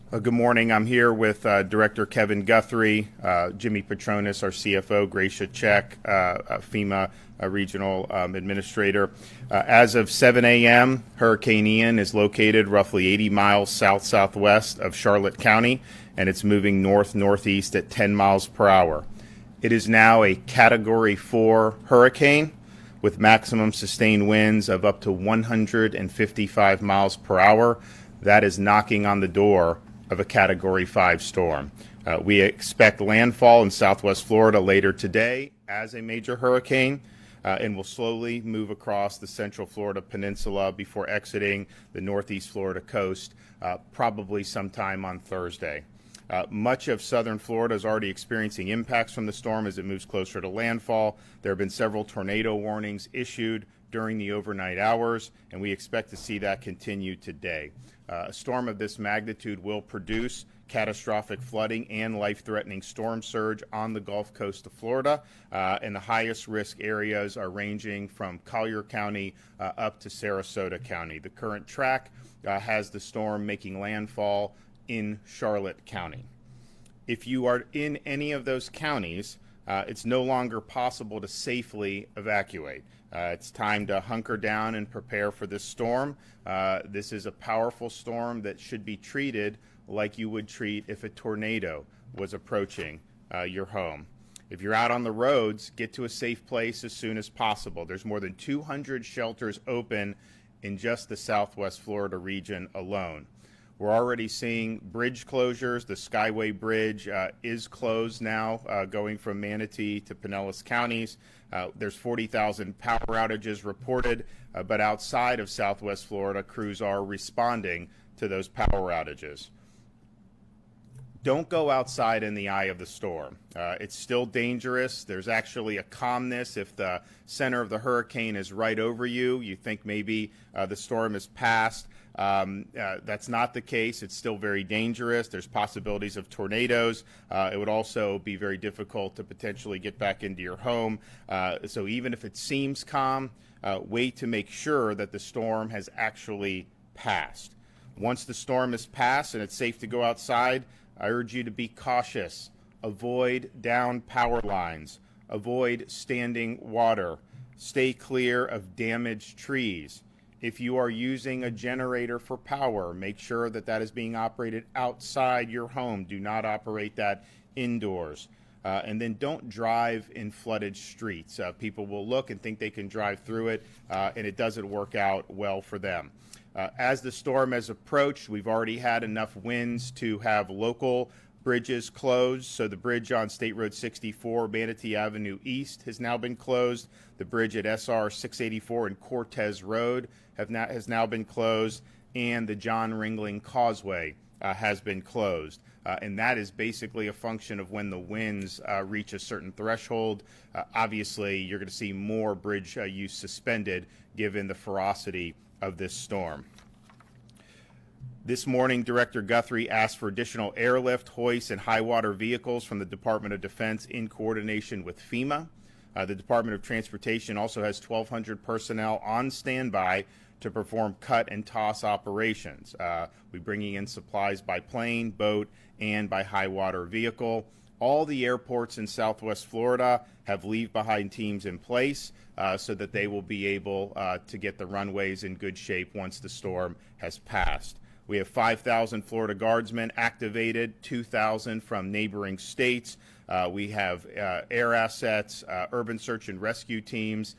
Good morning. I'm here with Director Kevin Guthrie, Jimmy Petronis, our CFO, Gracia Check, FEMA Regional Administrator. As of 7 a.m., Hurricane Ian is located roughly 80 miles south-southwest of Charlotte County, and it's moving north-northeast at 10 miles per hour. It is now a Category 4 hurricane with maximum sustained winds of up to 155 miles per hour. That is knocking on the door of a Category 5 storm. We expect landfall in southwest Florida later today as a major hurricane and will slowly move across the central Florida peninsula before exiting the northeast Florida coast probably sometime on Thursday. Much of southern Florida is already experiencing impacts from the storm as it moves closer to landfall. There have been several tornado warnings issued during the overnight hours, and we expect to see that continue today. A storm of this magnitude will produce catastrophic flooding and life-threatening storm surge on the Gulf Coast of Florida, and the highest risk areas are ranging from Collier County up to Sarasota County. The current track has the storm making landfall in Charlotte County. If you are in any of those counties, it's no longer possible to safely evacuate. It's time to hunker down and prepare for this storm. This is a powerful storm that should be treated like you would treat if a tornado was approaching your home. If you're out on the roads, get to a safe place as soon as possible. There's more than 200 shelters open in just the southwest Florida region alone. We're already seeing bridge closures. The Skyway Bridge is closed now, going from Manatee to Pinellas counties. There's 40,000 power outages reported, but outside of southwest Florida, crews are responding to those power outages. Don't go outside in the eye of the storm. It's still dangerous. There's actually a calmness if the center of the hurricane is right over you. You think maybe the storm is past. That's not the case. It's still very dangerous. There's possibilities of tornadoes. It would also be very difficult to potentially get back into your home. So even if it seems calm, wait to make sure that the storm has actually passed. Once the storm is passed and it's safe to go outside, I urge you to be cautious. Avoid downed power lines. Avoid standing water. Stay clear of damaged trees. If you are using a generator for power, make sure that that is being operated outside your home. Do not operate that indoors. And then don't drive in flooded streets. People will look and think they can drive through it, and it doesn't work out well for them. As the storm has approached, we've already had enough winds to have local bridges closed. So the bridge on State Road 64, Manatee Avenue East, has now been closed. The bridge at SR 684 and Cortez Road has now been closed, and the John Ringling Causeway has been closed. And that is basically a function of when the winds reach a certain threshold. Obviously, you're going to see more bridge use suspended given the ferocity of this storm. This morning, Director Guthrie asked for additional airlift, hoist, and high water vehicles from the Department of Defense in coordination with FEMA. The Department of Transportation also has 1,200 personnel on standby to perform cut and toss operations. We're bringing in supplies by plane, boat, and by high water vehicle. All the airports in southwest Florida have leave behind teams in place so that they will be able to get the runways in good shape once the storm has passed. We have 5,000 Florida Guardsmen activated, 2,000 from neighboring states. We have air assets, urban search and rescue teams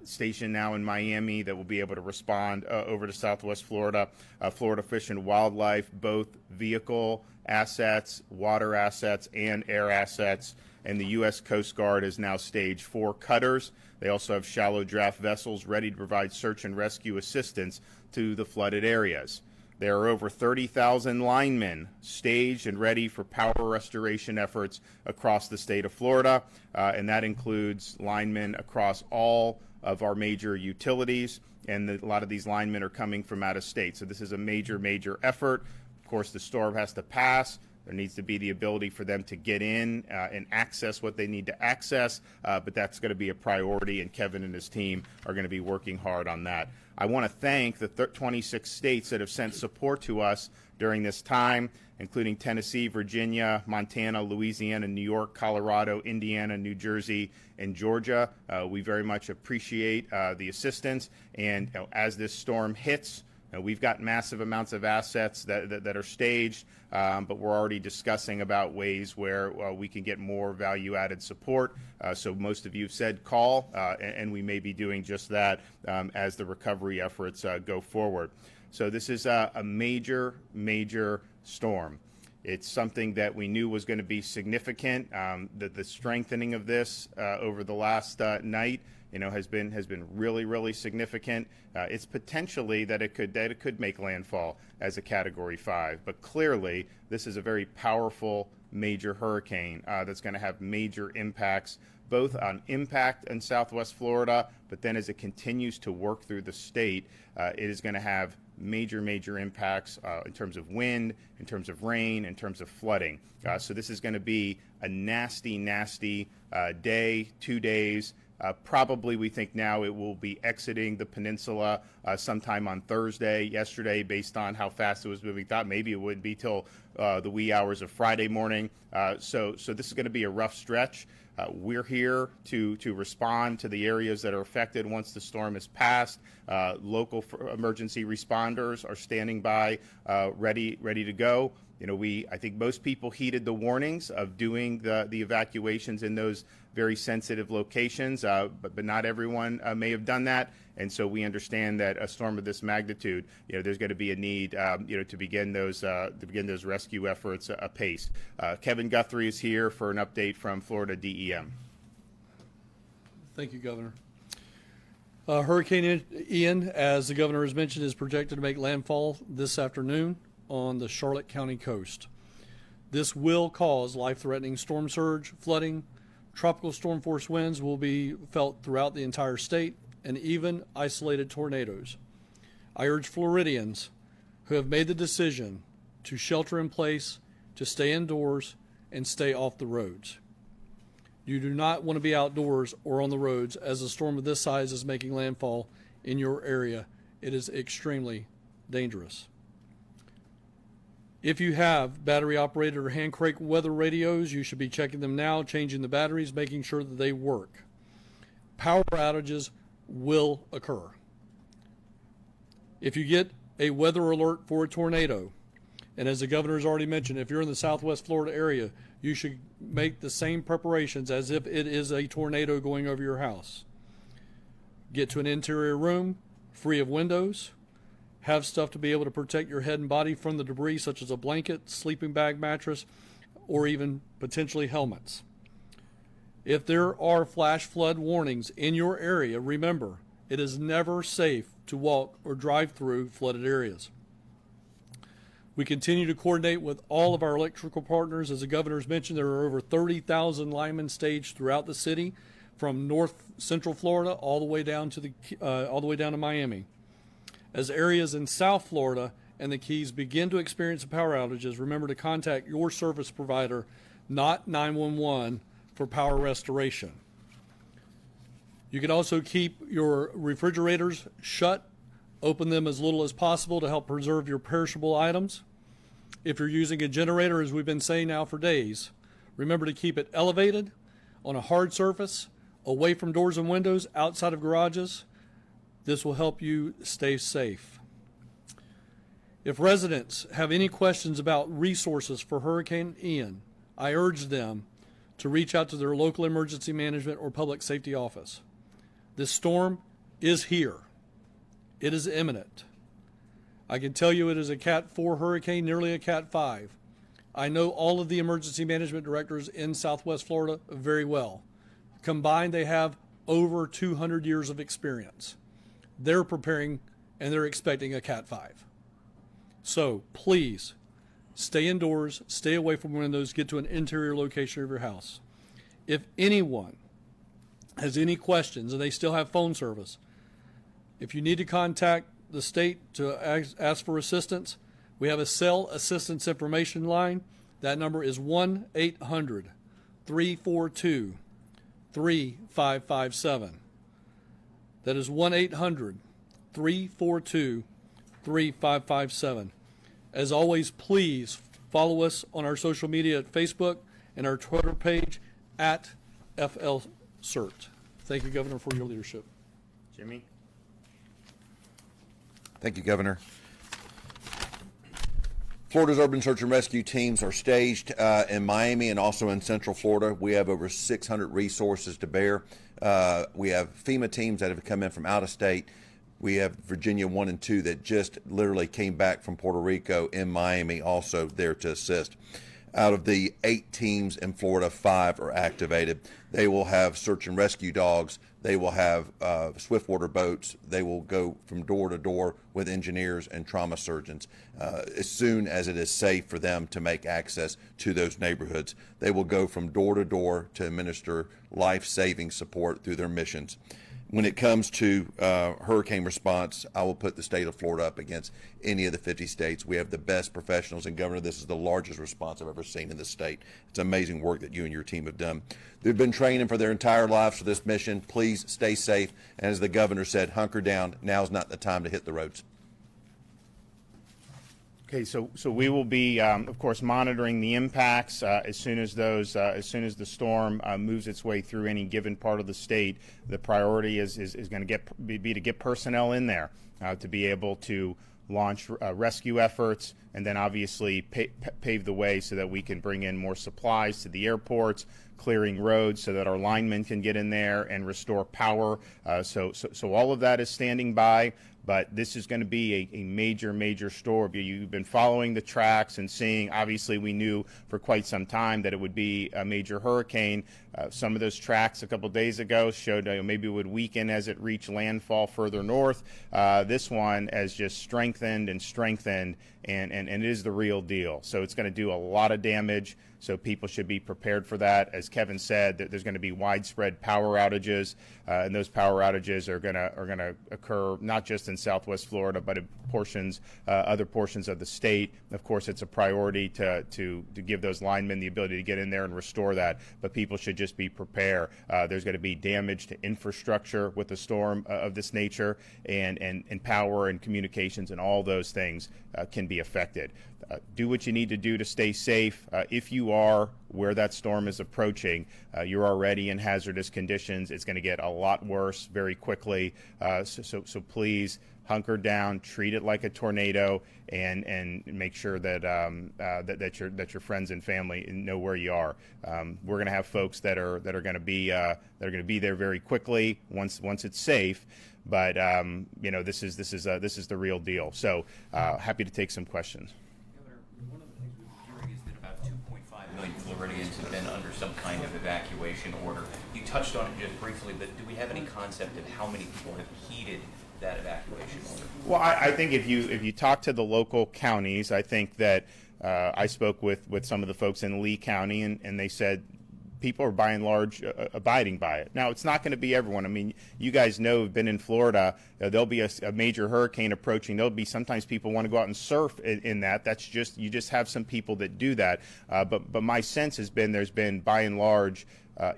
stationed now in Miami that will be able to respond over to southwest Florida. Florida Fish and Wildlife, both vehicle assets, water assets, and air assets. And the U.S. Coast Guard has now staged 4 cutters. They also have shallow draft vessels ready to provide search and rescue assistance to the flooded areas. There are over 30,000 linemen staged and ready for power restoration efforts across the state of Florida, and that includes linemen across all of our major utilities, and a lot of these linemen are coming from out of state. So this is a major, major effort. Of course, the storm has to pass. There needs to be the ability for them to get in and access what they need to access, but that's going to be a priority, and Kevin and his team are going to be working hard on that. I want to thank the 26 states that have sent support to us during this time, including Tennessee, Virginia, Montana, Louisiana, New York, Colorado, Indiana, New Jersey, and Georgia. We very much appreciate the assistance, and as this storm hits, we've got massive amounts of assets that are staged, but we're already discussing about ways where we can get more value-added support. So most of you have said call, and we may be doing just that as the recovery efforts go forward. So this is a major, major storm. It's something that we knew was going to be significant. The strengthening of this over the last night, has been really, really significant. It's potentially that it could make landfall as a Category 5, but clearly this is a very powerful major hurricane that's going to have major impacts, both on impact in Southwest Florida, but then as it continues to work through the state, it is going to have major, major impacts in terms of wind, in terms of rain, in terms of flooding. So this is going to be a nasty, nasty day, 2 days. Probably we think now it will be exiting the peninsula sometime on Thursday. Yesterday, based on how fast it was moving, thought maybe it would be till the wee hours of Friday morning. So this is going to be a rough stretch. We're here to respond to the areas that are affected once the storm is passed. Local emergency responders are standing by, ready to go. I think most people heeded the warnings of doing the evacuations in those very sensitive locations, but not everyone may have done that. And so we understand that a storm of this magnitude, there's going to be a need, to begin those rescue efforts apace. Kevin Guthrie is here for an update from Florida DEM. Thank you, Governor. Hurricane Ian, as the governor has mentioned, is projected to make landfall this afternoon on the Charlotte County coast. This will cause life-threatening storm surge, flooding, tropical storm force winds will be felt throughout the entire state, and even isolated tornadoes. I urge Floridians who have made the decision to shelter in place, to stay indoors, and stay off the roads. You do not want to be outdoors or on the roads as a storm of this size is making landfall in your area. It is extremely dangerous. If you have battery-operated or hand-crank weather radios, you should be checking them now, changing the batteries, making sure that they work. Power outages will occur. If you get a weather alert for a tornado, and as the governor has already mentioned, if you're in the Southwest Florida area, you should make the same preparations as if it is a tornado going over your house. Get to an interior room, free of windows. Have stuff to be able to protect your head and body from the debris, such as a blanket, sleeping bag, mattress, or even potentially helmets. If there are flash flood warnings in your area, remember, it is never safe to walk or drive through flooded areas. We continue to coordinate with all of our electrical partners. As the governor's mentioned, there are over 30,000 linemen staged throughout the city, from north central Florida all the way down to Miami. As areas in South Florida and the Keys begin to experience power outages, remember to contact your service provider, not 911, for power restoration. You can also keep your refrigerators shut. Open them as little as possible to help preserve your perishable items. If you're using a generator, as we've been saying now for days, remember to keep it elevated, on a hard surface, away from doors and windows, outside of garages. This will help you stay safe. If residents have any questions about resources for Hurricane Ian, I urge them to reach out to their local emergency management or public safety office. This storm is here. It is imminent. I can tell you it is a Cat 4 hurricane, nearly a Cat 5. I know all of the emergency management directors in Southwest Florida very well. Combined, they have over 200 years of experience. They're preparing and they're expecting a Cat 5. So please stay indoors, stay away from windows, get to an interior location of your house. If anyone has any questions and they still have phone service, if you need to contact the state to ask for assistance, we have a cell assistance information line. That number is 1-800-342-3557. That is 1-800-342-3557. As always, please follow us on our social media at Facebook and our Twitter page at FLCERT. Thank you, Governor, for your leadership. Jimmy? Thank you, Governor. Florida's urban search and rescue teams are staged in Miami and also in Central Florida. We have over 600 resources to bear. We have FEMA teams that have come in from out of state. We have Virginia 1 and 2 that just literally came back from Puerto Rico in Miami, also there to assist. Out of the 8 teams in Florida, 5 are activated. They will have search and rescue dogs. They will have swiftwater boats. They will go from door to door with engineers and trauma surgeons as soon as it is safe for them to make access to those neighborhoods. They will go from door to door to administer life-saving support through their missions. When it comes to hurricane response, I will put the state of Florida up against any of the 50 states. We have the best professionals, and Governor, this is the largest response I've ever seen in the state. It's amazing work that you and your team have done. They've been training for their entire lives for this mission. Please stay safe, and as the Governor said, hunker down. Now's not the time to hit the roads. Okay, so we will be, of course, monitoring the impacts as soon as the storm moves its way through any given part of the state. The priority is going to be to get personnel in there to be able to launch rescue efforts, and then obviously pave the way so that we can bring in more supplies to the airports, clearing roads so that our linemen can get in there and restore power. So all of that is standing by. But this is going to be a major, major storm. You've been following the tracks and seeing, obviously we knew for quite some time that it would be a major hurricane. Some of those tracks a couple days ago showed maybe it would weaken as it reached landfall further north. This one has just strengthened and strengthened, and it is the real deal. So it's going to do a lot of damage. So people should be prepared for that. As Kevin said, there's going to be widespread power outages, and those power outages are going to occur not just in Southwest Florida, but in other portions of the state. Of course, it's a priority to give those linemen the ability to get in there and restore that. But people should just be prepared. There's going to be damage to infrastructure with a storm of this nature, and power and communications and all those things can be affected. Do what you need to do to stay safe. If you are where that storm is approaching, you're already in hazardous conditions. It's going to get a lot worse very quickly. So please hunker down, treat it like a tornado, and make sure that that your friends and family know where you are. We're going to have folks that are going to be there very quickly once it's safe. But this is the real deal. So happy to take some questions. One of the things we've been hearing is that about 2.5 million Floridians have been under some kind of evacuation order. You touched on it just briefly, but do we have any concept of how many people have heeded that evacuation order? Well, I think if you talk to the local counties, I think that I spoke with some of the folks in Lee County, and they said people are by and large abiding by it. Now, it's not going to be everyone. I mean, you guys know, have been in Florida, there'll be a major hurricane approaching. There'll be sometimes people want to go out and surf in that. That's just, you just have some people that do that. But my sense has been there's been by and large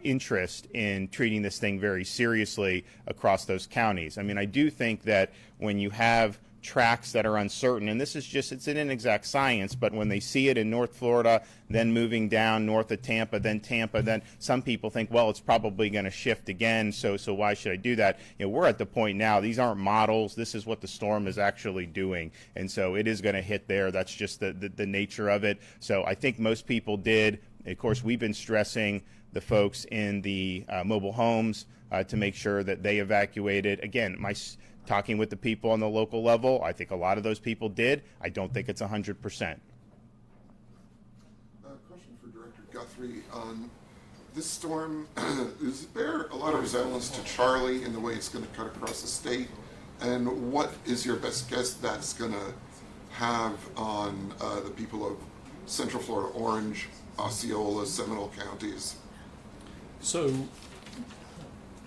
interest in treating this thing very seriously across those counties. I mean, I do think that when you have tracks that are uncertain, and this is just, it's an inexact science, but when they see it in North Florida, then moving down north of Tampa, then some people think, well, it's probably going to shift again, so why should I do that? We're at the point now, these aren't models, this is what the storm is actually doing, and so it is going to hit there. That's just the nature of it. So I think most people did. Of course, we've been stressing the folks in the mobile homes to make sure that they evacuated. Again, talking with the people on the local level, I think a lot of those people did. I don't think it's 100%. Question for Director Guthrie. This storm, is there a lot of resemblance to Charlie in the way it's going to cut across the state? And what is your best guess that's going to have on the people of Central Florida, Orange, Osceola, Seminole counties? So,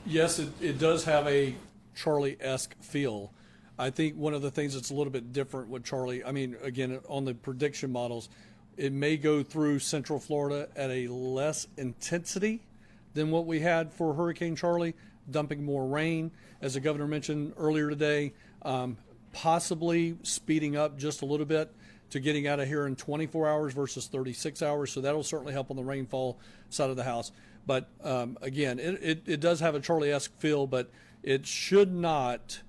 yes, it does have a Charlie-esque feel. I think one of the things that's a little bit different with Charlie, I mean, again, on the prediction models, It may go through Central Florida at a less intensity than what we had for Hurricane Charlie, dumping more rain, as the governor mentioned earlier today, possibly speeding up just a little bit to getting out of here in 24 hours versus 36 hours. So that'll certainly help on the rainfall side of the house. But again, it does have a Charlie-esque feel, but it should not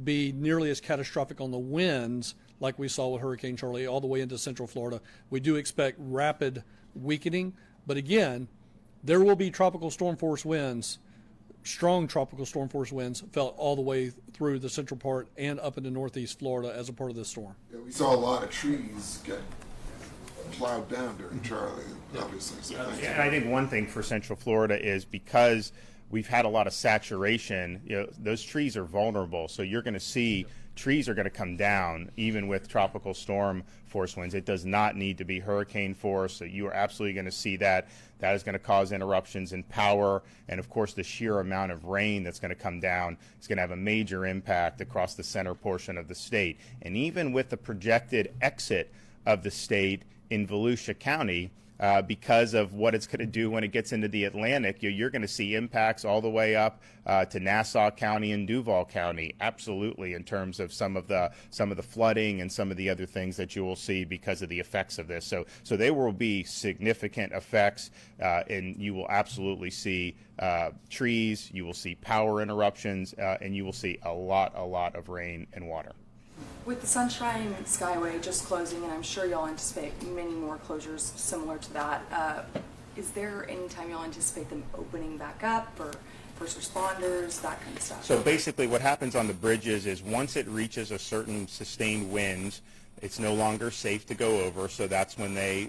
be nearly as catastrophic on the winds like we saw with Hurricane Charlie all the way into Central Florida. We do expect rapid weakening, but again, there will be tropical storm force winds, strong tropical storm force winds felt all the way through the central part and up into northeast Florida as a part of this storm. Yeah, we saw a lot of trees get plowed down during Charlie, obviously. So thank you. And I think one thing for Central Florida is because we've had a lot of saturation, those trees are vulnerable. So you're going to see trees are going to come down even with tropical storm force winds. It does not need to be hurricane force. So you are absolutely going to see that. That is going to cause interruptions in power. And of course, the sheer amount of rain that's going to come down is going to have a major impact across the center portion of the state. And even with the projected exit of the state in Volusia County, because of what it's going to do when it gets into the Atlantic, you're going to see impacts all the way up to Nassau County and Duval County, absolutely, in terms of some of the flooding and some of the other things that you will see because of the effects of this. So there will be significant effects, and you will absolutely see trees, you will see power interruptions, and you will see a lot of rain and water. With the Sunshine Skyway just closing, and I'm sure y'all anticipate many more closures similar to that, is there any time y'all anticipate them opening back up, or first responders, that kind of stuff? So basically what happens on the bridges is once it reaches a certain sustained winds, it's no longer safe to go over, so that's when they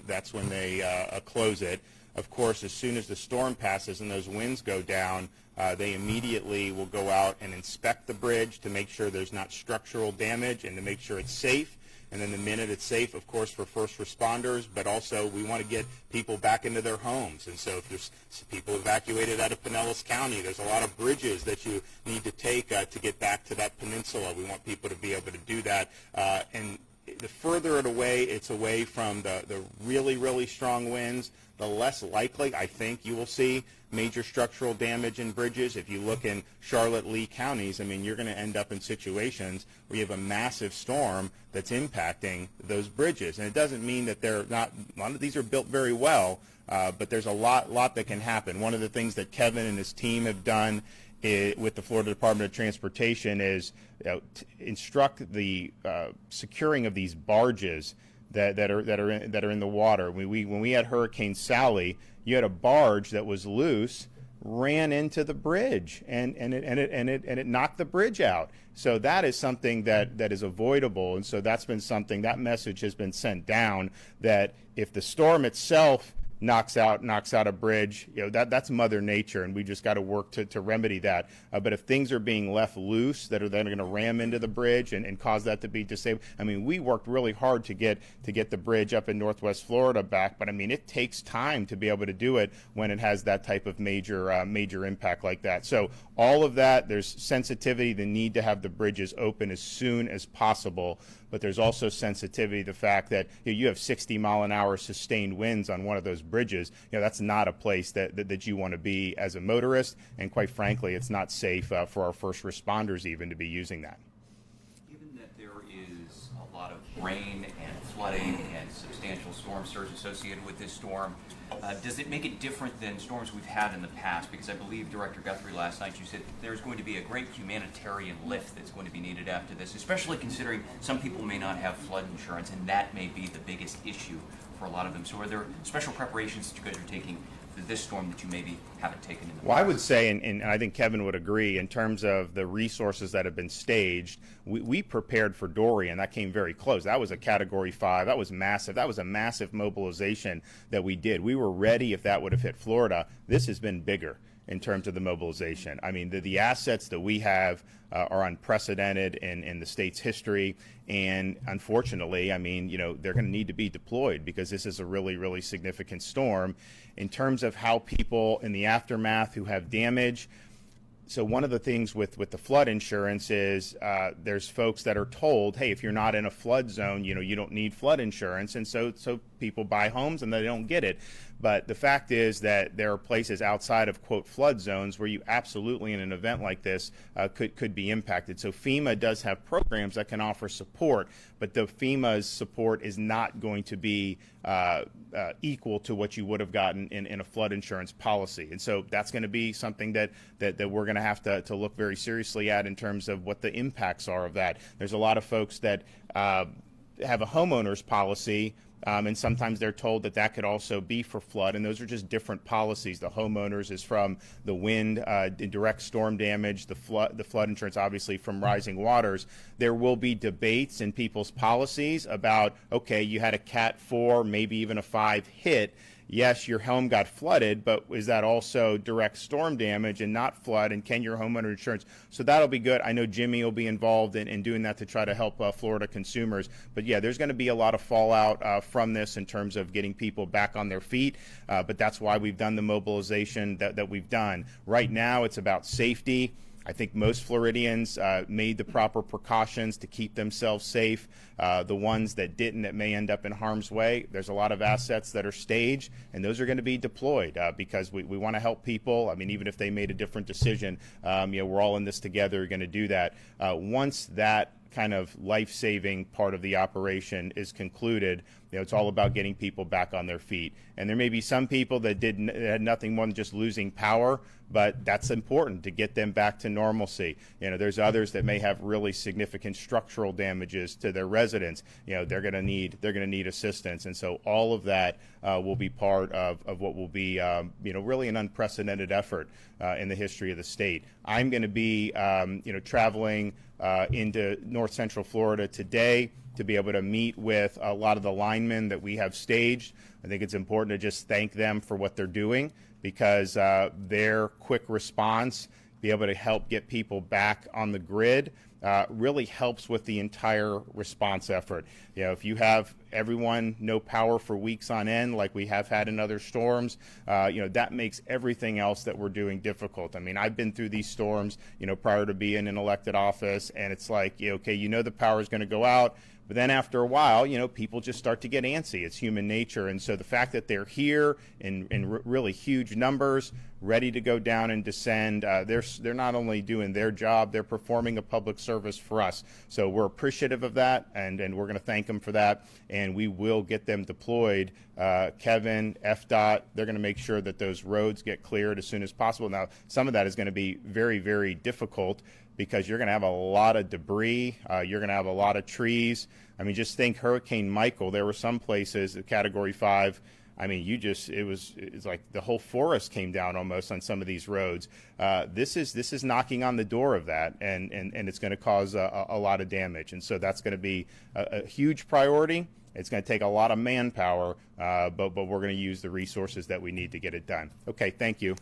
close it. Of course, as soon as the storm passes and those winds go down, they immediately will go out and inspect the bridge to make sure there's not structural damage and to make sure it's safe. And then the minute it's safe, of course, for first responders, but also we want to get people back into their homes. And so if there's people evacuated out of Pinellas County, there's a lot of bridges that you need to take to get back to that peninsula. We want people to be able to do that. And the further it's away from the really strong winds, the less likely I think you will see major structural damage in bridges. If you look in Charlotte, Lee counties, I mean, you're going to end up in situations where you have a massive storm that's impacting those bridges. And it doesn't mean that they're not, a lot of these are built very well, but there's a lot that can happen. One of the things that Kevin and his team have done with the Florida Department of Transportation is instruct the securing of these barges that are in the water. When we had Hurricane Sally, you had a barge that was loose, ran into the bridge, and it knocked the bridge out. So that is something that is avoidable, and so that's been something, that message has been sent down, that if the storm itself knocks out a bridge, that's Mother Nature, and we just got to work to remedy that. But if things are being left loose that are then going to ram into the bridge and cause that to be disabled, I mean, we worked really hard to get the bridge up in Northwest Florida back, but I mean, it takes time to be able to do it when it has that type of major impact like that. So all of that, there's sensitivity, the need to have the bridges open as soon as possible. But there's also sensitivity to the fact that you have 60-mile-an-hour sustained winds on one of those bridges. That's not a place that you want to be as a motorist, and quite frankly, it's not safe for our first responders even to be using that. Given that there is a lot of rain and flooding and substantial storm surge associated with this storm, does it make it different than storms we've had in the past? Because I believe, Director Guthrie, last night you said there's going to be a great humanitarian lift that's going to be needed after this, especially considering some people may not have flood insurance, and that may be the biggest issue for a lot of them. So are there special preparations that you guys are taking for this storm that you maybe haven't taken in the past? Well, I would say, and I think Kevin would agree, in terms of the resources that have been staged, we prepared for Dorian. That came very close. That was a Category 5. That was massive. That was a massive mobilization that we did. We were ready if that would have hit Florida. This has been bigger in terms of the mobilization. I mean, the assets that we have are unprecedented in the state's history, and unfortunately, I mean, they're going to need to be deployed because this is a really significant storm. In terms of how people in the aftermath who have damage, So one of the things with the flood insurance is there's folks that are told, hey, if you're not in a flood zone, you don't need flood insurance, and so people buy homes and they don't get it. But the fact is that there are places outside of, quote, flood zones where you absolutely, in an event like this, could be impacted. So FEMA does have programs that can offer support, but the FEMA's support is not going to be equal to what you would have gotten in a flood insurance policy. And so that's going to be something that we're going to have to look very seriously at in terms of what the impacts are of that. There's a lot of folks that have a homeowner's policy, and sometimes they're told that could also be for flood, and those are just different policies. The homeowners is from the wind, direct storm damage, the flood insurance obviously from rising waters. There will be debates in people's policies about, okay, you had a Cat 4, maybe even a 5 hit. Yes, your home got flooded, but is that also direct storm damage and not flood? And can your homeowner insurance? So that'll be good. I know Jimmy will be involved in doing that to try to help Florida consumers. But yeah, there's going to be a lot of fallout from this in terms of getting people back on their feet. But that's why we've done the mobilization that we've done. Right now, it's about safety. I think most Floridians made the proper precautions to keep themselves safe. The ones that didn't, that may end up in harm's way, there's a lot of assets that are staged, and those are going to be deployed because we want to help people. I mean, even if they made a different decision, we're all in this together, we're going to do that. Once that kind of life-saving part of the operation is concluded, it's all about getting people back on their feet. And there may be some people that had nothing more than just losing power, but that's important to get them back to normalcy. There's others that may have really significant structural damages to their residence. They're going to need assistance, and so all of that will be part of what will be really an unprecedented effort in the history of the state. I'm going to be traveling into North Central Florida today to be able to meet with a lot of the linemen that we have staged. I think it's important to just thank them for what they're doing, because their quick response, be able to help get people back on the grid, really helps with the entire response effort. If you have everyone no power for weeks on end, like we have had in other storms, that makes everything else that we're doing difficult. I mean, I've been through these storms, prior to being in elected office, and it's like, okay, the power is going to go out. But then after a while, people just start to get antsy. It's human nature. And so the fact that they're here in really huge numbers, ready to go down and descend, they're not only doing their job, they're performing a public service for us. So we're appreciative of that, and we're going to thank them for that. And we will get them deployed. Kevin, FDOT, they're going to make sure that those roads get cleared as soon as possible. Now, some of that is going to be very, very difficult, because you're going to have a lot of debris, you're going to have a lot of trees. I mean, just think Hurricane Michael. There were some places at Category 5. I mean, it's like the whole forest came down almost on some of these roads. This is knocking on the door of that, and it's going to cause a lot of damage. And so that's going to be a huge priority. It's going to take a lot of manpower, but we're going to use the resources that we need to get it done. Okay, thank you.